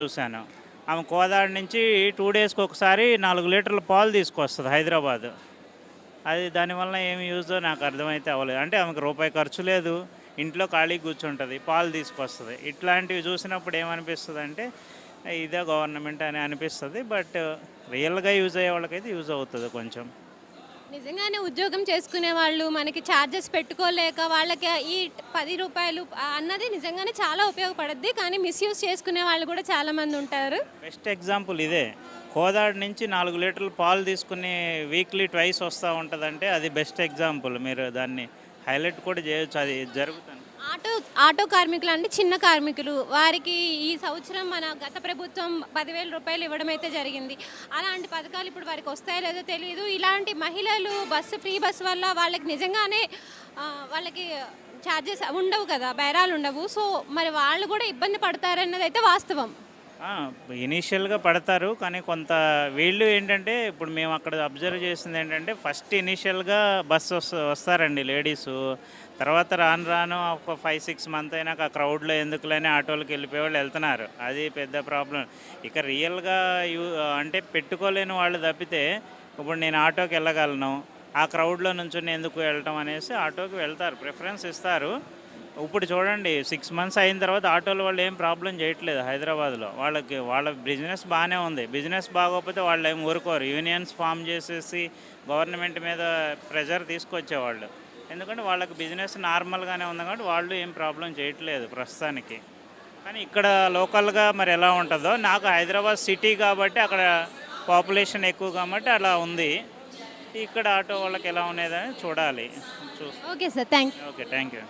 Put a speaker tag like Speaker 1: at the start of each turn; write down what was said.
Speaker 1: చూశాను. ఆమె కోదాడ నుంచి 2 డేస్‌కి ఒకసారి 4 లీటర్ల పాలు తీసుకొస్తది హైదరాబాద్. అది దానివల్ల ఏమి యూజో నాకు అర్థమైతే అవ్వలేదు. అంటే ఆమెకు రూపాయి ఖర్చు లేదు. ఇంట్లో ఖాళీగా కూర్చుంటది. పాలు తీసుకొస్తది. ఇట్లాంటివి చూసినప్పుడు ఏమనిపిస్తదంటే, ఇదే గవర్నమెంట్ అని అనిపిస్తది. బట్ రియల్‌గా యూజ్ అయ్యే వాళ్ళకైతే యూజ్ అవుతది కొంచెం.
Speaker 2: నిజంగానే ఉద్యోగం చేసుకునే వాళ్ళు మనకి ఛార్జెస్ పెట్టుకోలేక వాళ్ళకి ఈ రూ. 10 అన్నది నిజంగానే చాలా ఉపయోగపడుద్ది. కానీ మిస్‌యూజ్ చేసుకునే వాళ్ళు కూడా చాలామంది ఉంటారు.
Speaker 1: బెస్ట్ ఎగ్జాంపుల్ ఇదే. కోదాడ నుంచి 4 లీటర్ల పాలు తీసుకొని వీక్లీ ట్వైస్ వస్తా ఉంటదంటే అది బెస్ట్ ఎగ్జాంపుల్. మీరు దాన్ని హైలైట్ కూడా చేయొచ్చు. అది జరుగుతుంది.
Speaker 2: ఆటో ఆటో కార్మికులు అంటే చిన్న కార్మికులు. వారికి ఈ సంవత్సరం మన గత ప్రభుత్వం రూ. 10,000 ఇవ్వడం అయితే జరిగింది. అలాంటి పథకాలు ఇప్పుడు వారికి వస్తాయో లేదో తెలీదు. ఇలాంటి మహిళలు ఫ్రీ బస్ వల్ల వాళ్ళకి నిజంగానే వాళ్ళకి ఛార్జెస్ ఉండవు కదా! బేరాలు ఉండవు. సో, మరి వాళ్ళు కూడా ఇబ్బంది పడతారన్నదైతే వాస్తవం.
Speaker 1: ఆ! ఇనీషియల్‌గా పడతారు. కానీ కొంత వీళ్ళు ఏంటంటే, ఇప్పుడు మేము అక్కడ అబ్జర్వ్ చేసిందేంటంటే, ఫస్ట్ ఇనీషియల్‌గా వస్తారండి లేడీసు. తర్వాత రాను రాను ఒక 5, 6 మంత్ అయినాక ఆ క్రౌడ్‌లో ఎందుకులే అని ఆటోలకి వెళ్ళిపోయేవాళ్ళు వెళ్తున్నారు. అది పెద్ద ప్రాబ్లమ్. ఇక రియల్‌గా అంటే పెట్టుకోలేని వాళ్ళు తప్పితే, ఇప్పుడు నేను ఆటోకి వెళ్ళగలను. ఆ క్రౌడ్‌లో నుంచొని ఎందుకు వెళ్ళటం అనేసి ఆటోకి వెళ్తారు. ప్రిఫరెన్స్ ఇస్తారు. ఇప్పుడు చూడండి 6 మంత్స్ అయిన తర్వాత ఆటోల వాళ్ళు ఏం ప్రాబ్లమ్ చేయట్లేదు హైదరాబాద్‌లో. వాళ్ళ బిజినెస్ బాగానే ఉంది. బిజినెస్ బాగోకపోతే వాళ్ళేమి ఊరుకోరు. యూనియన్స్ ఫార్మ్ చేసేసి గవర్నమెంట్ మీద ప్రెషర్ తీసుకొచ్చేవాళ్ళు. ఎందుకంటే వాళ్ళకి బిజినెస్ నార్మల్‌గానే ఉంది కాబట్టి వాళ్ళు ఏం ప్రాబ్లమ్ చేయట్లేదు ప్రస్తుతానికి. కానీ ఇక్కడ లోకల్‌గా మరి ఎలా ఉంటదో, నాకు హైదరాబాద్ సిటీ కాబట్టి అక్కడ పాపులేషన్ ఎక్కువ కాబట్టి అలా ఉంది. ఇక్కడ ఆటో వాళ్ళకి ఎలా ఉండేదని చూడాలి.
Speaker 2: Okay sir. Thank you.
Speaker 1: Okay. Thank you.